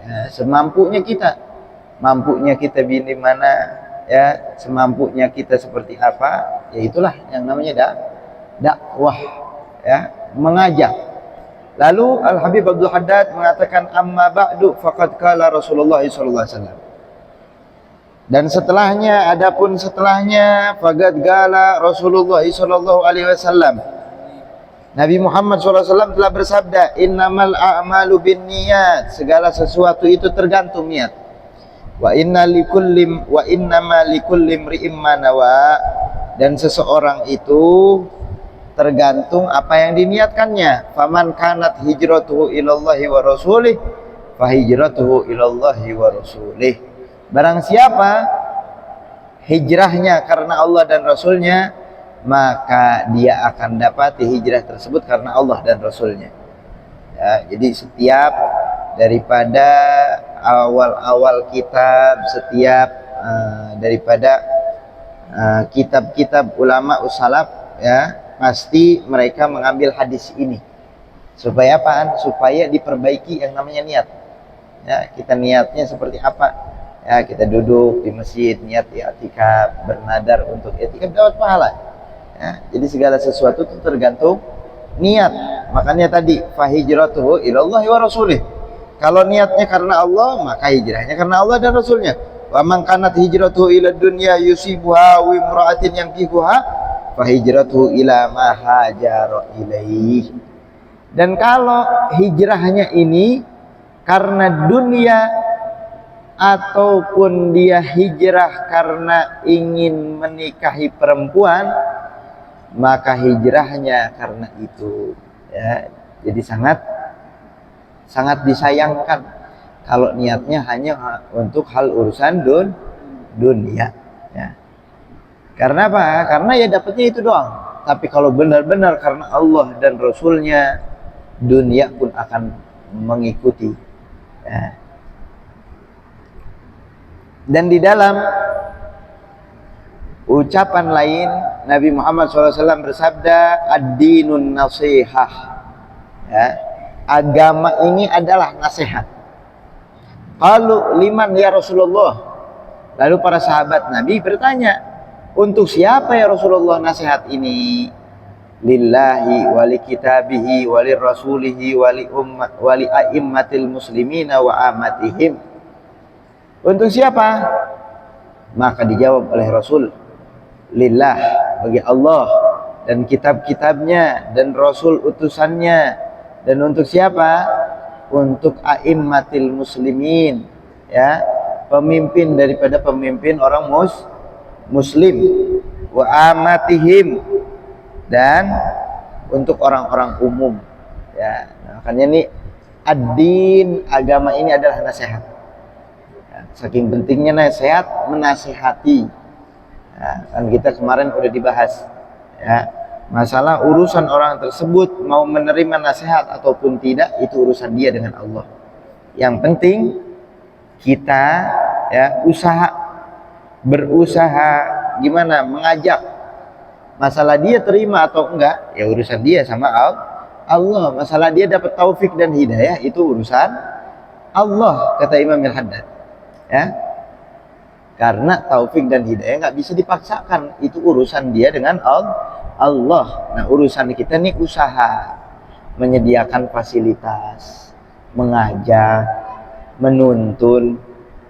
Ya, semampunya kita, mampunya kita di mana, ya, semampunya kita seperti apa, ya itulah yang namanya dakwah, ya, mengajak. Lalu Al Habib Abdul Haddad mengatakan, amma ba'du faqad qala Rasulullah sallallahu alaihi wasallam. Dan setelahnya, adapun setelahnya, faqad qala Rasulullah sallallahu alaihi wasallam. Nabi Muhammad SAW telah bersabda, innamal a'malu binniyat, segala sesuatu itu tergantung niat. Wa innama likulli imri'in ma nawa, dan seseorang itu tergantung apa yang diniatkannya. Faman kanat hijratuhu ilallahi wa rasulih, fa hijratuhu ilallahi wa rasulih. Barang siapa hijrahnya karena Allah dan Rasulnya, maka dia akan dapati hijrah tersebut karena Allah dan Rasulnya. Ya, jadi setiap daripada awal-awal kitab, setiap daripada kitab-kitab ulama ussalaf, ya, pasti mereka mengambil hadis ini. Supaya apaan? Supaya diperbaiki yang namanya niat. Ya, kita niatnya seperti apa? Ya, kita duduk di masjid, niat i'tikaf, bernadar untuk i'tikaf, dapat pahala. Ya, jadi segala sesuatu itu tergantung niat. Makanya tadi fahijratuhu ilallahi wa rasulih. Kalau niatnya karena Allah, maka hijrahnya karena Allah dan Rasulnya. Wa man kanat hijratuhu ila dunya yusibuha wa imra'atin yankihuha, fahijratuhu ila ma hajara ilaih. Dan kalau hijrahnya ini karena dunia, ataupun dia hijrah karena ingin menikahi perempuan, maka hijrahnya karena itu, ya. Jadi sangat disayangkan kalau niatnya hanya untuk hal urusan dunia, ya. Karena apa? Karena ya dapatnya itu doang. Tapi kalau benar-benar karena Allah dan Rasulnya, dunia pun akan mengikuti, ya. Dan di dalam ucapan lain, Nabi Muhammad SAW bersabda, ad-dinun nasihah, ya, agama ini adalah nasihat. Qalu liman ya Rasulullah. Lalu para sahabat Nabi bertanya, untuk siapa ya Rasulullah nasihat ini? Lillahi wali kitabihi wali rasulihi wali a'immatil muslimina wa amatihim. Untuk siapa? Maka dijawab oleh Rasul, lillah, bagi Allah dan kitab-kitabnya dan Rasul utusannya. Dan untuk siapa? Untuk a'immatil muslimin, ya, pemimpin daripada pemimpin orang muslim, wa amatihim, dan untuk orang-orang umum, ya. Nah, makanya ini ad-din, agama ini adalah nasihat. Saking pentingnya nasihat, menasihati. Ya, kan kita kemarin udah dibahas, ya, masalah urusan orang tersebut mau menerima nasihat ataupun tidak, itu urusan dia dengan Allah. Yang penting kita, ya, berusaha gimana mengajak. Masalah dia terima atau enggak, ya urusan dia sama Allah. Masalah dia dapat taufik dan hidayah, itu urusan Allah, kata Imam Al-Haddad, ya. Karena taufik dan hidayah nggak bisa dipaksakan, itu urusan dia dengan Allah. Nah, urusan kita nih usaha, menyediakan fasilitas, mengajak, menuntun,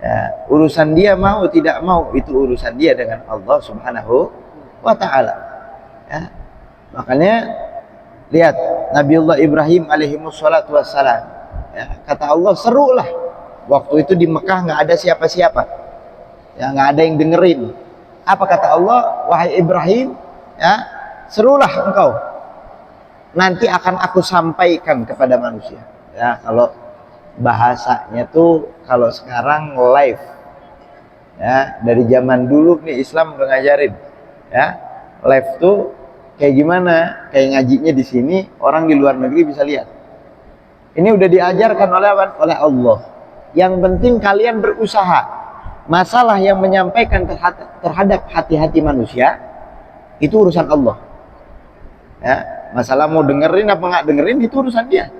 ya. Urusan dia mau tidak mau, itu urusan dia dengan Allah Subhanahu wa ta'ala, ya. Makanya lihat Nabiullah Ibrahim alaihimussalatu wassalam, ya, kata Allah, serulah. Waktu itu di Mekah nggak ada siapa-siapa, ya, nggak ada yang dengerin. Apa kata Allah? Wahai Ibrahim, ya, serulah engkau, nanti akan aku sampaikan kepada manusia. Ya, kalau bahasanya tuh kalau sekarang live, ya, dari zaman dulu nih Islam udah ngajarin, ya, live tuh kayak gimana, kayak ngajinya di sini, orang di luar negeri bisa lihat. Ini udah diajarkan oleh Allah. Yang penting kalian berusaha. Masalah yang menyampaikan terhadap hati-hati manusia, itu urusan Allah, ya. Masalah mau dengerin apa nggak dengerin, itu urusan dia,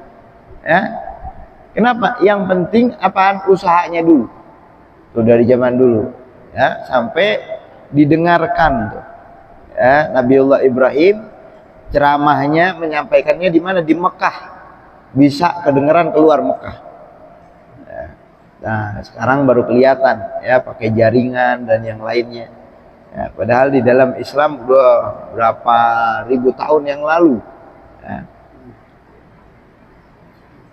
ya. Kenapa? Yang penting apaan? Usahanya dulu. Tuh dari zaman dulu ya, sampai didengarkan tuh. Ya, Nabiullah Ibrahim ceramahnya menyampaikannya di mana? Di Mekah. Bisa kedengeran keluar Mekah. Ya. Nah, sekarang baru kelihatan ya pakai jaringan dan yang lainnya. Ya, padahal di dalam Islam udah berapa ribu tahun yang lalu. Ya.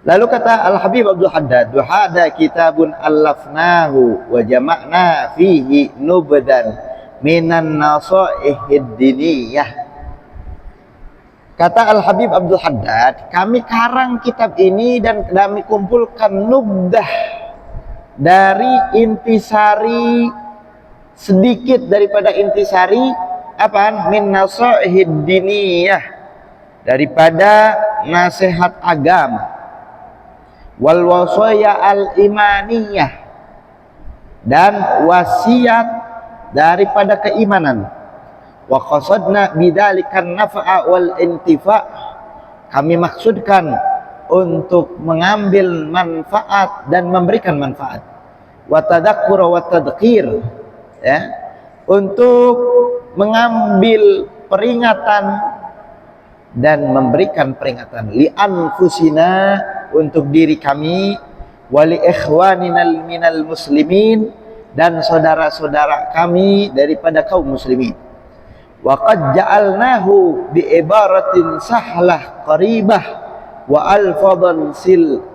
Lalu kata Al-Habib Abdul Haddad, "Hada kitabun allafnahu wa jama'na fihi nubdan minan nasaihid diniyah." Kata Al-Habib Abdul Haddad, kami karang kitab ini dan kami kumpulkan nubdah dari intisari, sedikit daripada intisari apaan? Min nasaihid diniyah, daripada nasihat agama, wal wasaya al imaniyah, dan wasiat daripada keimanan. Wa qasadna bidzalikan naf'a wal intifa', kami maksudkan untuk mengambil manfaat dan memberikan manfaat. Wa tadzakkura wa tadhkir, ya, untuk mengambil peringatan dan memberikan peringatan li anfusina, untuk diri kami, wali ikhwaninal minal muslimin, dan saudara-saudara kami daripada kaum muslimin. Wa qad ja'alnahu bi ibaratin sahlah qaribah wa alfadan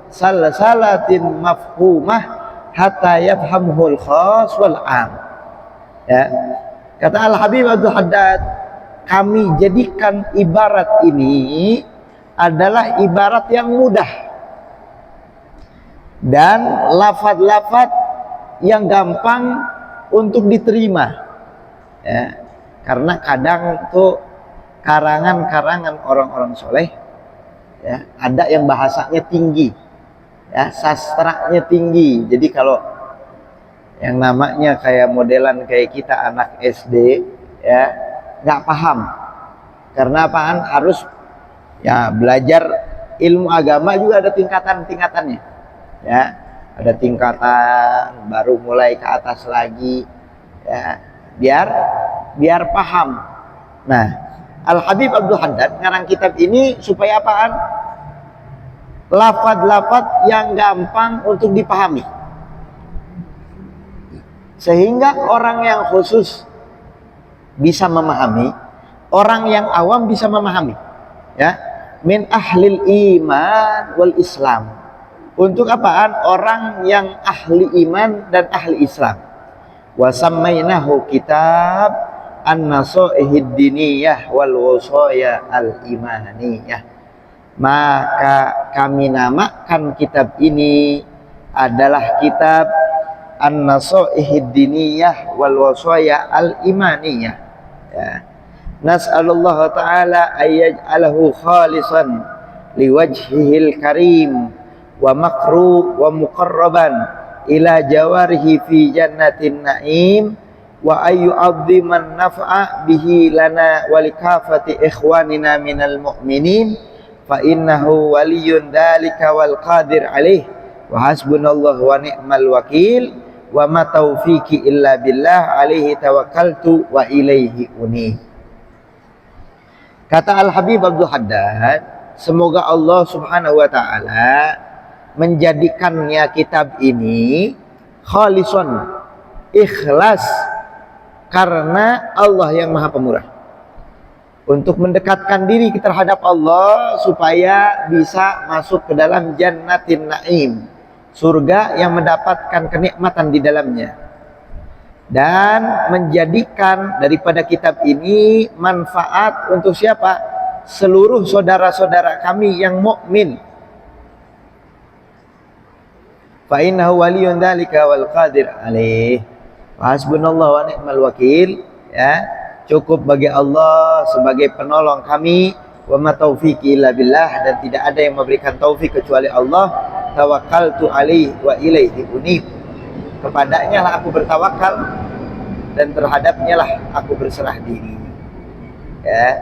salsalatin mafhumah hatta yafhamul khas wal am. Ya. Kata Al-Habib Abdul Haddad, kami jadikan ibarat ini adalah ibarat yang mudah dan lafaz-lafaz yang gampang untuk diterima, ya. Karena kadang tuh karangan-karangan orang-orang soleh, ya, ada yang bahasanya tinggi, ya, sastranya tinggi. Jadi kalau yang namanya kayak modelan kayak kita anak SD, ya, nggak paham. Karena apaan? Harus ya belajar ilmu agama juga ada tingkatan-tingkatannya. Ya, ada tingkatan baru mulai ke atas lagi, ya, biar paham. Nah, Al-Habib Abdul Haddad ngarang kitab ini supaya apaan? Lafaz-lafaz yang gampang untuk dipahami, sehingga orang yang khusus bisa memahami, orang yang awam bisa memahami, ya, min ahlil iman wal Islam. Untuk apaan? Orang yang ahli iman dan ahli Islam. Wa sammainahu kitab an-nasaihid diniyah wal wasaya al imaniyah. Maka kami namakan kitab ini adalah kitab an-nasaihid diniyah wal wasaya al imaniyah. Ya. Nas'alullah ta'ala ayyaj'alahu khalisan liwajhihil karim wa makruh wa muqarraban ila jawarihi fi jannatin na'im wa ayyu'azziman naf'a bihi lana wa likafati ikhwanina minal mu'minin fa innahu waliyun dhalika wal qadir alaih wa hasbunallahu wa ni'mal wakil wa ma taufiqi illa billah alaihi tawakkaltu wa ilaihi unib. Kata Al-Habib Abdul Haddad, semoga Allah subhanahu wa ta'ala menjadikannya kitab ini khalison, ikhlas, karena Allah yang maha pemurah, untuk mendekatkan diri terhadap Allah supaya bisa masuk ke dalam jannatin na'im, surga yang mendapatkan kenikmatan di dalamnya, dan menjadikan daripada kitab ini manfaat untuk siapa? Seluruh saudara-saudara kami yang mukmin. Fa innahu waliyun dzalika wal qadir alaih. Hasbunallahu wa ni'mal wakil, ya. Cukup bagi Allah sebagai penolong kami, wa ma taufiqi illa billah, dan tidak ada yang memberikan taufik kecuali Allah. Tawakkaltu alaihi wa ilaihi unib. Kepadanya lah aku bertawakal dan terhadapnya lah aku berserah diri. Ya.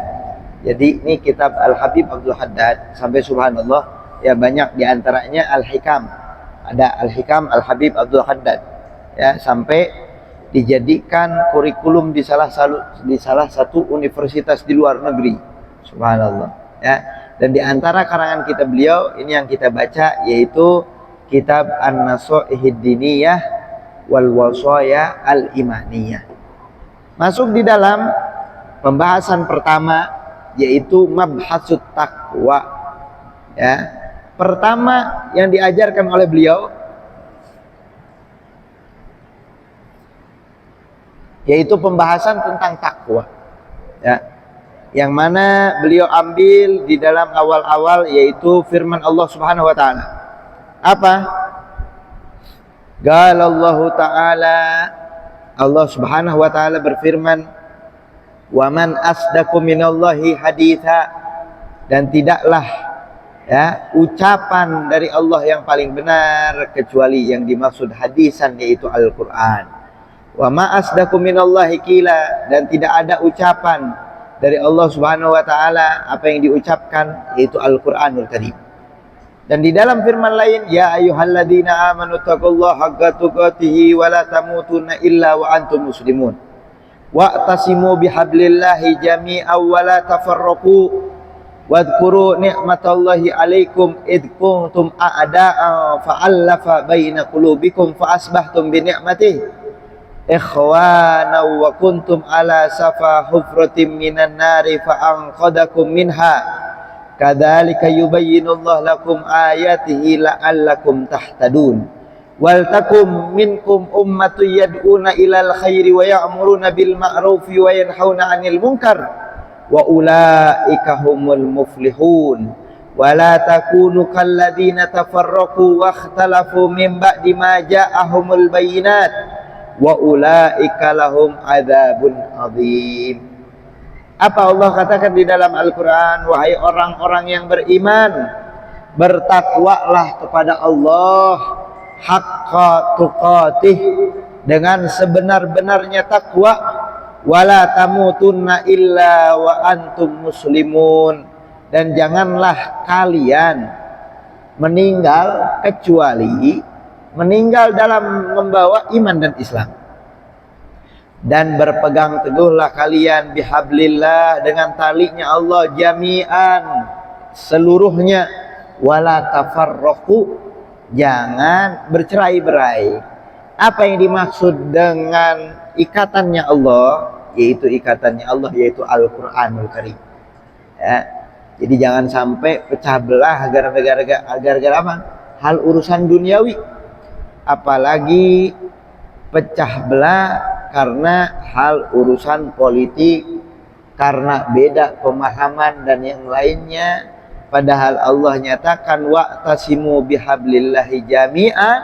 Jadi ini kitab Al-Habib Abdul Haddad, sampai subhanallah ya banyak diantaranya Al-Hikam, ada Al-Hikam Al-Habib Abdul Haddad, ya, sampai dijadikan kurikulum di salah satu universitas di luar negeri, subhanallah, ya. Dan diantara karangan kitab beliau ini yang kita baca yaitu kitab An-Nasaihid Diniyah wal Wasaya Al-Imaniyah. Masuk di dalam pembahasan pertama yaitu mabhasut taqwa, ya. Pertama yang diajarkan oleh beliau yaitu pembahasan tentang takwa, ya, yang mana beliau ambil di dalam awal-awal yaitu firman Allah Subhanahu wa taala. Apa? Qala Allah taala, Allah Subhanahu wa taala berfirman, "Wa man asdaqu minallahi haditha," dan tidaklah, ya, ucapan dari Allah yang paling benar kecuali yang dimaksud hadisan yaitu Al-Qur'an. Wa ma asdaqu minallahi qila, dan tidak ada ucapan dari Allah Subhanahu wa taala apa yang diucapkan yaitu Al-Qur'anul Karim. Dan di dalam firman lain, ya ayyuhalladzina amanu taqullaha haqqa tuqatih wa la tamutunna illa wa antum muslimun. Wa'tasimu bihablillahi jami'an wa la tafarraqu. Wadhkuru ni'matallahi 'alaikum id kuntum a'da'an fa'alafa baina qulubikum fa asbahtum bi ni'matihi ikhwana wa kuntum ala safa hufratin minan nari fa anqadakum minha kadzalika yubayyinullahu lakum ayatihi la'allakum tahtadun wal takum minkum ummatun yad'una ilal khairi wa ya'muruna bil ma'rufi wa yanhauna 'anil munkar wa ulaika humul muflihun wa la takunu kalladzina tafarraqu wa ikhtalafu min ba'di ma ja'ahumul bayyinat wa ulaika lahum adzabun adzim. Apa Allah katakan di dalam Al-Qur'an? Wahai orang-orang yang beriman, bertakwalah kepada Allah haqqa tuqatih, dengan sebenar-benarnya takwa, wala tamutunna illa wa antum muslimun, dan janganlah kalian meninggal kecuali meninggal dalam membawa iman dan Islam. Dan berpegang teguhlah kalian bihablillah, dengan talinya Allah, jami'an, seluruhnya, wala tafarraqu, jangan bercerai-berai. Apa yang dimaksud dengan ikatannya Allah? Yaitu ikatannya Allah yaitu Al-Qur'anul Karim, ya. Jadi jangan sampai pecah belah gara-gara apa? Hal urusan duniawi, apalagi pecah belah karena hal urusan politik, karena beda pemahaman dan yang lainnya. Padahal Allah nyatakan wa'tasimu bihablillahi jami'an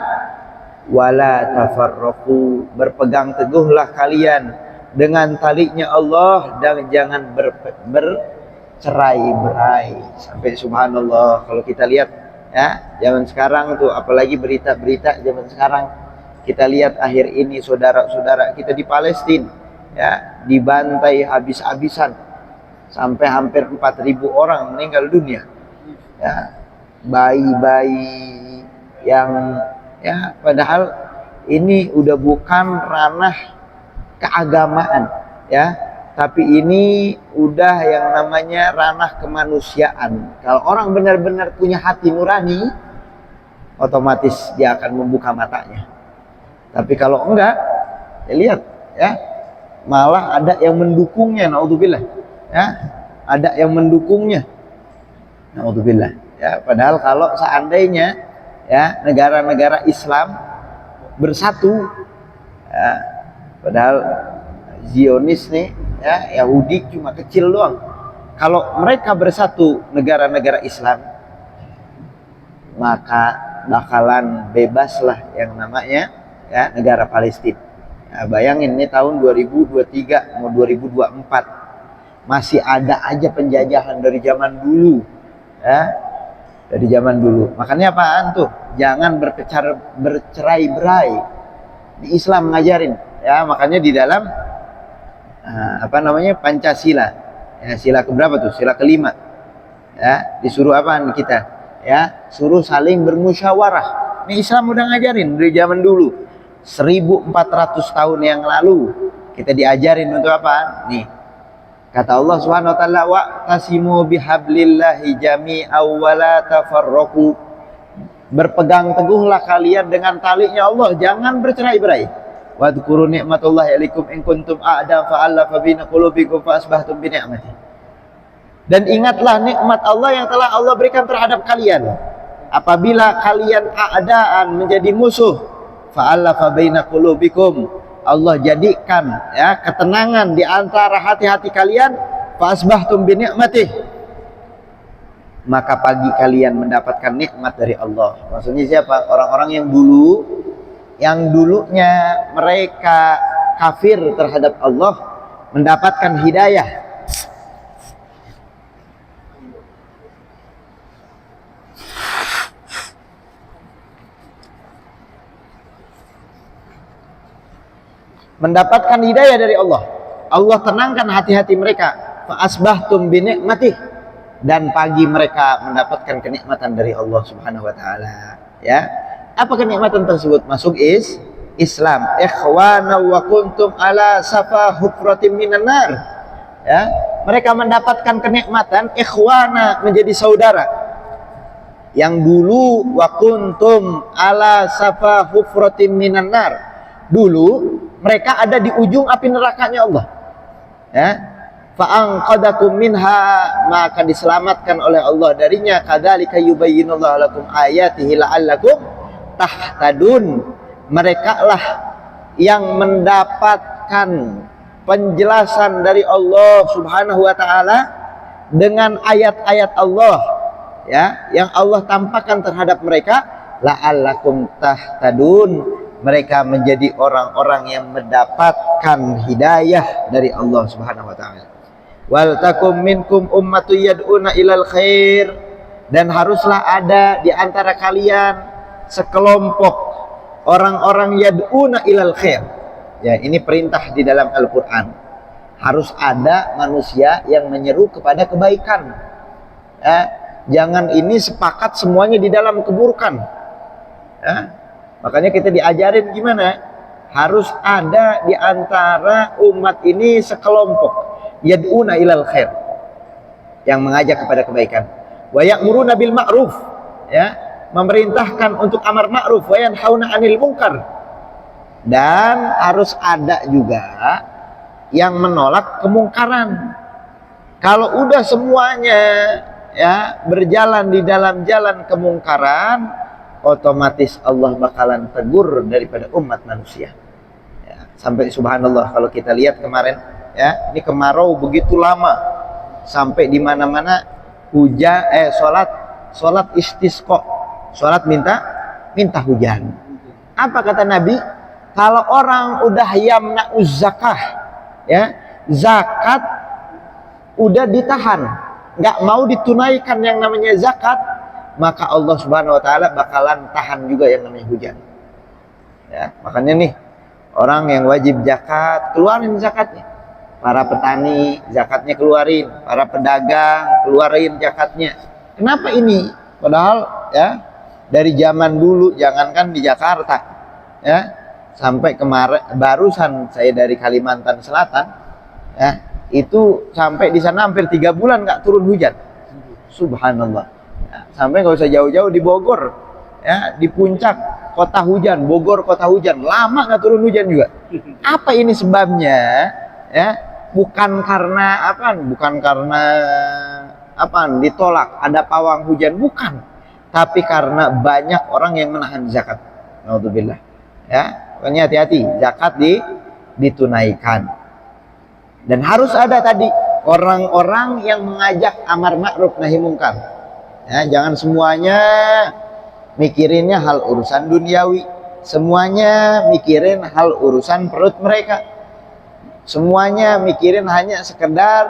wala tafarraqu, berpegang teguhlah kalian dengan talinya Allah dan jangan bercerai-berai. Sampai subhanallah, kalau kita lihat, ya, zaman sekarang tuh, apalagi berita-berita zaman sekarang, kita lihat akhir ini saudara-saudara kita di Palestina, ya, dibantai habis-habisan sampai hampir 4.000 orang meninggal dunia, ya, bayi-bayi yang, ya, padahal ini udah bukan ranah keagamaan, ya, tapi ini udah yang namanya ranah kemanusiaan. Kalau orang benar-benar punya hati nurani, otomatis dia akan membuka matanya. Tapi kalau enggak, ya lihat, ya, malah ada yang mendukungnya, naudzubillah, ya, ada yang mendukungnya, naudzubillah, ya. Padahal kalau seandainya, ya, negara-negara Islam bersatu, ya, padahal Zionis nih, ya, Yahudi cuma kecil doang. Kalau mereka bersatu, negara-negara Islam, maka bakalan bebaslah yang namanya, ya, negara Palestina. Nah, bayangin ini tahun 2023 mau 2024 masih ada aja penjajahan dari zaman dulu, ya, dari zaman dulu. Makanya apaan tuh? Jangan bercerai-berai. Di Islam ngajarin, ya, makanya di dalam apa namanya, Pancasila, ya, sila keberapa tuh? Sila kelima, ya, disuruh apaan kita? ya, suruh saling bermusyawarah. Ini Islam udah ngajarin dari zaman dulu, 1400 tahun yang lalu kita diajarin untuk apa? Nih, kata Allah Subhanahu wa taala, wa'tasimu bihablillahi jami'aw wa la tafarraqu. Berpegang teguhlah kalian dengan talinya Allah, jangan bercerai-berai. Wadhkuru ni'matallahi 'alaikum in kuntum a'da fa'alafa baina qulubikum fa asbahtum bi ni'mati. Dan ingatlah nikmat Allah yang telah Allah berikan terhadap kalian. Apabila kalian a'daan, menjadi musuh, fa'alafa baina qulubikum, Allah jadikan ya ketenangan di antara hati-hati kalian, fa asbahtum bi ni'mati, maka pagi kalian mendapatkan nikmat dari Allah. Maksudnya siapa? Orang-orang yang dulunya mereka kafir terhadap Allah, mendapatkan hidayah. Mendapatkan hidayah dari Allah. Allah tenangkan hati-hati mereka. Fa asbahtum bi ni'matih, dan pagi mereka mendapatkan kenikmatan dari Allah Subhanahu wa taala. Ya. Apa kenikmatan tersebut? Masuk Islam. Ikhwana wa kuntum ala safa hufratin minan nar. Ya. Mereka mendapatkan kenikmatan ikhwana, menjadi saudara. Yang dulu wa kuntum ala safa hufratin minan nar. Dulu mereka ada di ujung api nerakanya Allah. Ya. Fa'anqadakum minha, maka diselamatkan oleh Allah darinya. Kadzalika yubayyinullahu lakum ayatihi la'allakum tahtadun. Mereka lah yang mendapatkan penjelasan dari Allah Subhanahu wa taala dengan ayat-ayat Allah, ya, yang Allah tampakkan terhadap mereka. La'allakum tahtadun, mereka menjadi orang-orang yang mendapatkan hidayah dari Allah Subhanahu wa taala. Wal takum minkum ummatu yad'una ilal khair, dan haruslah ada di antara kalian sekelompok orang-orang yad'una ilal khair. Ya, ini perintah di dalam Al-Qur'an. Harus ada manusia yang menyeru kepada kebaikan. Ya, jangan ini sepakat semuanya di dalam keburukan. Ya, makanya kita diajarin gimana? Harus ada di antara umat ini sekelompok yad'una ilal khair, yang mengajak kepada kebaikan. Wa ya'muruna bil ma'ruf, ya, memerintahkan untuk amar ma'ruf, wa yanhauna 'anil munkar. Dan harus ada juga yang menolak kemungkaran. Kalau udah semuanya ya berjalan di dalam jalan kemungkaran, otomatis Allah bakalan tegur daripada umat manusia. Ya, sampai subhanallah kalau kita lihat kemarin, ya, ini kemarau begitu lama, sampai di mana-mana hujan, sholat istisqa, sholat minta hujan. Apa kata Nabi? Kalau orang udah yamna'uz zakah, ya, zakat udah ditahan, nggak mau ditunaikan yang namanya zakat, maka Allah Subhanahu wa taala bakalan tahan juga yang namanya hujan. Ya, makanya nih, orang yang wajib zakat, keluarin zakatnya. Para petani zakatnya keluarin, para pedagang keluarin zakatnya. Kenapa ini? Padahal ya dari zaman dulu, jangankan di Jakarta, ya, sampai kemarin barusan saya dari Kalimantan Selatan, ya, itu sampai di sana hampir 3 bulan nggak turun hujan. Subhanallah. Ya, sampai nggak usah jauh-jauh di Bogor, ya, di puncak kota hujan, Bogor kota hujan, lama nggak turun hujan juga. Apa ini sebabnya? Ya, bukan karena ditolak ada pawang hujan, bukan, tapi karena banyak orang yang menahan zakat. Naudzubillah. Ya, makanya hati-hati, zakat ditunaikan. Dan harus ada tadi orang-orang yang mengajak amar ma'ruf nahi munkar. Ya, jangan semuanya mikirinnya hal urusan duniawi, semuanya mikirin hal urusan perut mereka, semuanya mikirin hanya sekedar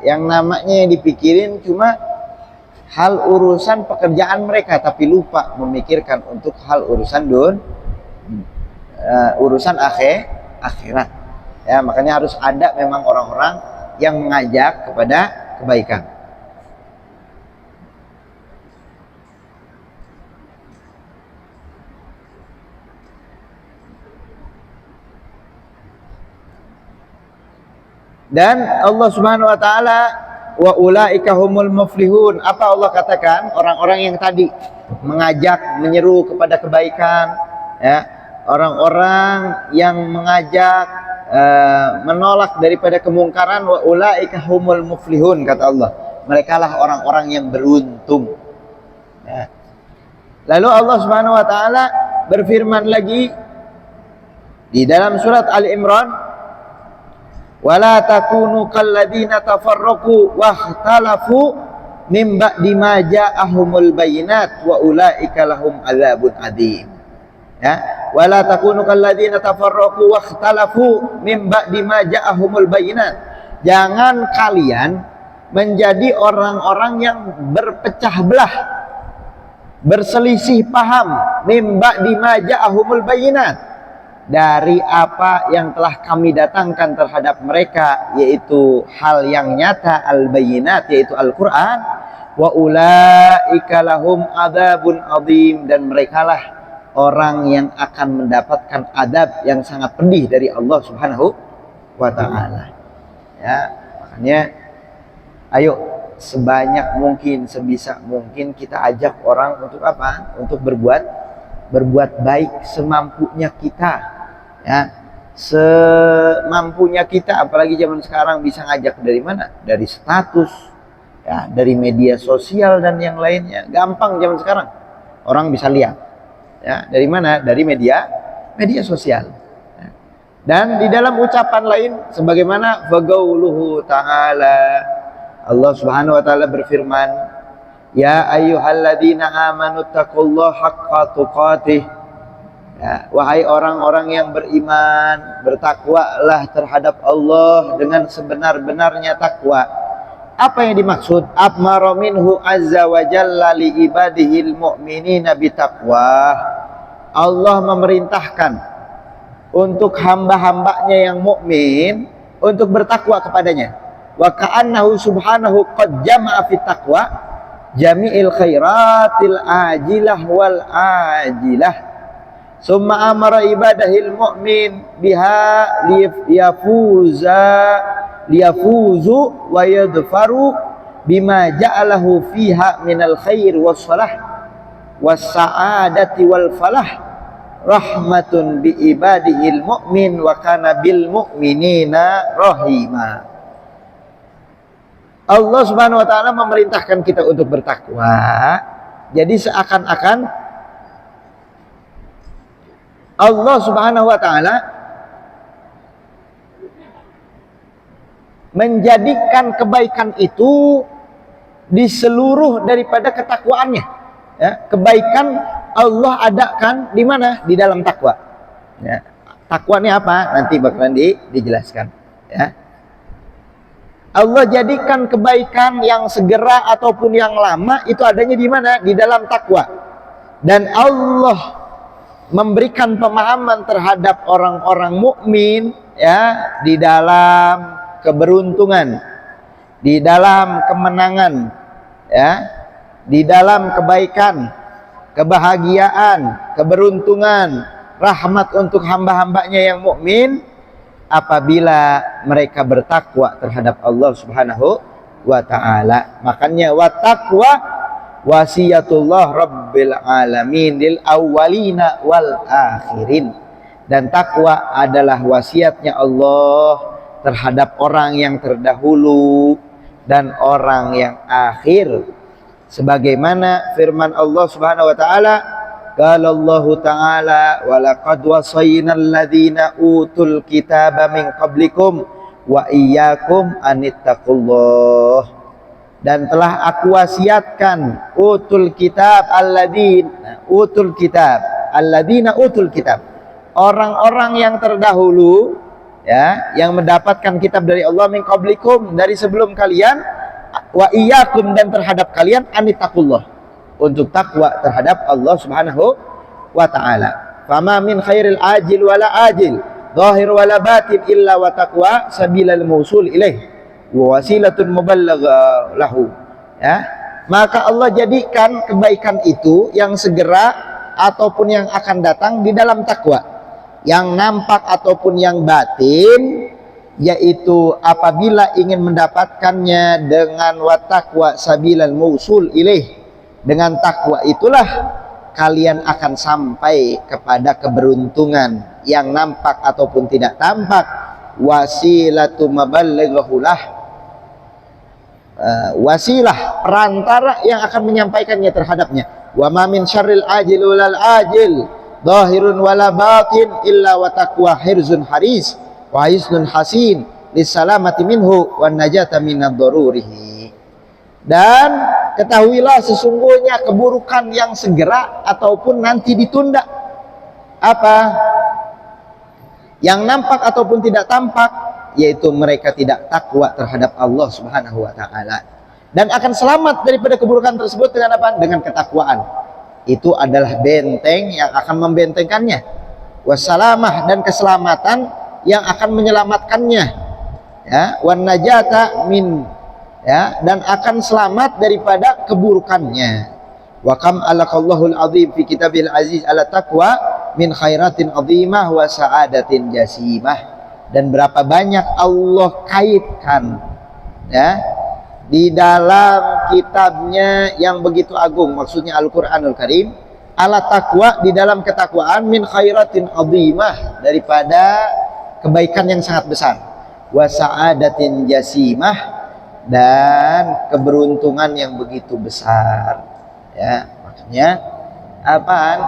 yang namanya dipikirin cuma hal urusan pekerjaan mereka, tapi lupa memikirkan untuk hal urusan urusan akhirat. Ya, makanya harus ada memang orang-orang yang mengajak kepada kebaikan. Dan Allah Subhanahu wa taala, wa ulaika humul muflihun. Apa Allah katakan? Orang-orang yang tadi mengajak, menyeru kepada kebaikan, ya. Orang-orang yang mengajak, menolak daripada kemungkaran, wa ulaika humul muflihun, kata Allah. Merekalah orang-orang yang beruntung. Ya. Lalu Allah Subhanahu wa taala berfirman lagi di dalam surat Ali Imran, wala takunu kalladzina tafarraqu wakhtalafu min ba'di ma ja'ahumul bayinat wa ulaika lahum adzabun adzim. Ya, wala takunu kalladzina tafarraqu wakhtalafu min ba'di ma ja'ahumul bayinat. Jangan kalian menjadi orang-orang yang berpecah belah, berselisih paham, min ba'di ma ja'ahumul bayinat, dari apa yang telah kami datangkan terhadap mereka, yaitu hal yang nyata, al-bayinat, yaitu Al-Quran. Wa ulaika lahum adzabun adzim, dan merekalah orang yang akan mendapatkan adab yang sangat pedih dari Allah Subhanahu wa ta'ala. Ya, makanya ayo sebanyak mungkin, sebisa mungkin kita ajak orang untuk apa? Untuk berbuat baik semampunya kita. Ya, semampunya kita, apalagi zaman sekarang bisa ngajak dari mana? Dari status, ya, dari media sosial dan yang lainnya. Gampang zaman sekarang. Orang bisa lihat. Ya, dari mana? Dari media sosial. Ya. Dan di dalam ucapan lain sebagaimana fagauluhu ta'ala, Allah Subhanahu wa taala berfirman, ya ayyuhalladzina amanu taqullaha haqqa tuqatih. Ya, wahai orang-orang yang beriman, bertakwalah terhadap Allah dengan sebenar-benarnya takwa. Apa yang dimaksud? Amara minhu azza wa jalla li ibadihil mu'minina bitaqwa. Allah memerintahkan untuk hamba-hambanya yang mukmin untuk bertakwa kepadanya. Wa ka'annahu subhanahu qad jama'a fit taqwa jami'il khairatil ajilah wal ajilah. Summa amara ibadahil mu'min biha liyafuzu wa yadfaru bima ja'alahu fiha minal khair was salah was sa'adati wal falah rahmatun bi ibadihil mu'min wa kana bil mu'minina rahima. Allah Subhanahu wa taala memerintahkan kita untuk bertakwa. Jadi seakan-akan Allah Subhanahu wa taala menjadikan kebaikan itu di seluruh daripada ketakwaannya. Ya, kebaikan Allah adakan di mana? Di dalam takwa. Ya, takwa ini apa? Nanti bakalan dijelaskan. Ya. Allah jadikan kebaikan yang segera ataupun yang lama itu adanya di mana? Di dalam takwa. Dan Allah memberikan pemahaman terhadap orang-orang mukmin, ya, di dalam keberuntungan, di dalam kemenangan, ya, di dalam kebaikan, kebahagiaan, keberuntungan, rahmat untuk hamba-hambanya yang mukmin apabila mereka bertakwa terhadap Allah Subhanahu wa taala. Makanya wa taqwa wasiyatullah rabbil alamin lil awwalina wal akhirin. Dan takwa adalah wasiatnya Allah terhadap orang yang terdahulu dan orang yang akhir. Sebagaimana firman Allah Subhanahu wa taala, qala Allah taala wa laqad wasaynal ladzina utul kitaba min qablikum wa iyyakum anittaqullah. Dan telah aku wasiatkan utul kitab alladzina utul kitab orang-orang yang terdahulu, ya, yang mendapatkan kitab dari Allah, min qablikum, dari sebelum kalian, wa iyyakum, dan terhadap kalian, anittaqullah, untuk takwa terhadap Allah Subhanahu wa taala. Fama min khairil ajil wala ajil, zahir wala batin illa wa taqwa sabilal mausul ilaih wa wasilatun muballagha lahu. Ya, maka Allah jadikan kebaikan itu yang segera ataupun yang akan datang di dalam takwa, yang nampak ataupun yang batin yaitu apabila ingin mendapatkannya dengan wattaqwa sabilal mausul ilaih, dengan takwa itulah kalian akan sampai kepada keberuntungan yang nampak ataupun tidak tampak. Wasilatu maballighulah, wasilah, perantara yang akan menyampaikannya terhadapnya. Wa ma min syarril ajil wal ajil zahirun wala batin illa wa taqwa hirzun haris wa hisnun hasin lisalamati minhu wan najata minad darurihi. Dan ketahuilah sesungguhnya keburukan yang segera ataupun nanti ditunda, apa yang nampak ataupun tidak tampak, yaitu mereka tidak takwa terhadap Allah Subhanahu wa taala, dan akan selamat daripada keburukan tersebut dengan apa? Dengan ketakwaan. Itu adalah benteng yang akan membentengkannya. Wassalamah, dan keselamatan yang akan menyelamatkannya. Ya, wan najata min, ya, dan akan selamat daripada keburukannya. Wa kam alaqallahul azim fi kitabil aziz ala taqwa min khairatin azimah wa sa'adatin jasimah. Dan berapa banyak Allah kaitkan, ya, di dalam kitabnya yang begitu agung, maksudnya Al-Qur'anul Karim, ala taqwa, di dalam ketakwaan, min khairatin azimah, daripada kebaikan yang sangat besar, wa sa'adatin jasimah, dan keberuntungan yang begitu besar. Ya, maksudnya apaan?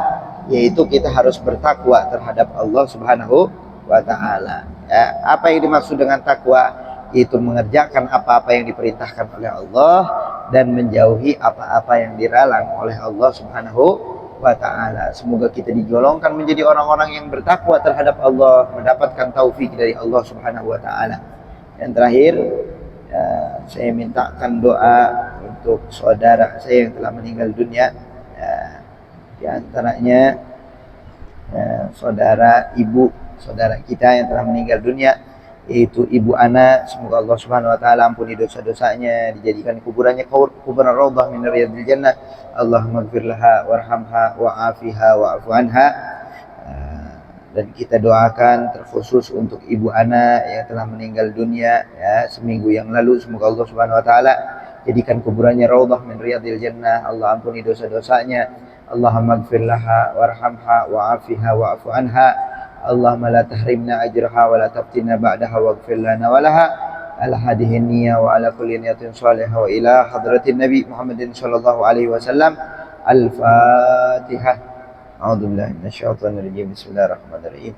Yaitu kita harus bertakwa terhadap Allah Subhanahu wa taala. Ya, apa yang dimaksud dengan takwa? Itu mengerjakan apa-apa yang diperintahkan oleh Allah dan menjauhi apa-apa yang dilarang oleh Allah Subhanahu wa taala. Semoga kita digolongkan menjadi orang-orang yang bertakwa terhadap Allah, mendapatkan taufik dari Allah Subhanahu wa taala. Yang terakhir, ya, saya mintakan doa untuk saudara saya yang telah meninggal dunia, ya, di antaranya, ya, saudara kita yang telah meninggal dunia, yaitu Ibu Ana. Semoga Allah Subhanahu wa taala ampuni dosa-dosanya, dijadikan kuburannya kuburan raudhah min riyadil jannah. Allahumma ighfir laha warhamha wa'afiha wa'fu anha. Dan kita doakan terkhusus untuk Ibu Ana yang telah meninggal dunia, ya, seminggu yang lalu. Semoga Allah Subhanahu wa taala jadikan kuburannya raudhah min riyadil jannah. Allah ampuni dosa-dosanya. Allahumma ighfir laha warhamha wa'afiha wa'fu anha. Allahumma la tahrimna ajraha wa la taftina ba'daha waghfir lana wa laha ala hadhihi niyya wa ala kulli niyatin salihah wa ila hadratin nabi Muhammadin sallallahu alaihi wasallam. Al-Fatihah. A'udzu billahi minasyaitonir rajim. Bismillahirrahmanirrahim.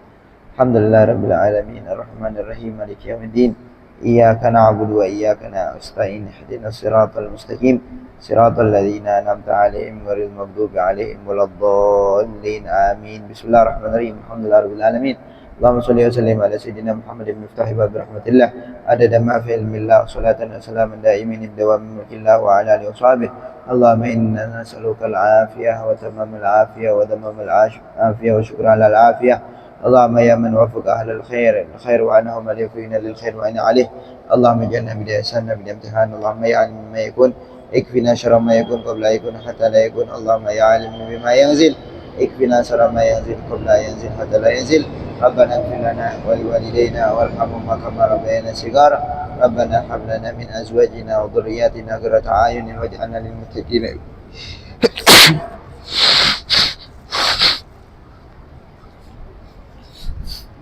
Alhamdulillahi rabbil alamin arrahmanir rahim maliki yaumiddin. Iyyaka na'budu wa iyyaka nasta'in. Ihdinas siratal mustaqim. Siratal ladzina an'amta 'alaihim ghairil maghdubi 'alaihim waladdallin. Amin. Bismillahirrahmanirrahim. Alhamdulillahi rabbil alamin. Allahumma shalli wa sallim ala sayyidina Muhammadin miftahi bab rahmatillah adada ma fi ilmillah salatan wa salaman daimin dawam mulkillah wa ala alihi wa sahbihi. Allahumma inna nas'aluka al-afiyah wa tamamal afiyah wa damamal afiyah wa syukra ala al-afiyah. Allahumma ya man wafaqa ahlal khair wa anahum alifina lil khair wa ana alih. Allahumma ij'alna bidaya sana bidaya imtihan. Allahumma ya alim ma yakun ikfina syarra ma yakun qabla yakun hatta la yakun. Allahumma ya alim bima yanzil ikfina syarra ma yanzil qabla yanzil hatta la yanzil. Rabbana ighfir lana wa liwalidayna warhamhuma kama rabbayana shighara. Rabbana hab lana min azwajina wa dhurriyyatina qurrata a'yunin waj'alna lil muttaqina.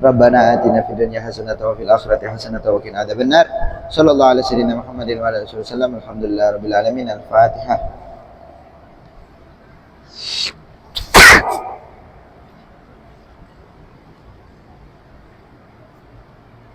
Rabbana atina fid dunya hasanatan wa fil akhirati hasanatan wa qina adzabannar. Sallallahu alaihi wasallam Muhammadin wa ala alihi wasallam. Alhamdulillahirabbil alamin. Al-Fatihah.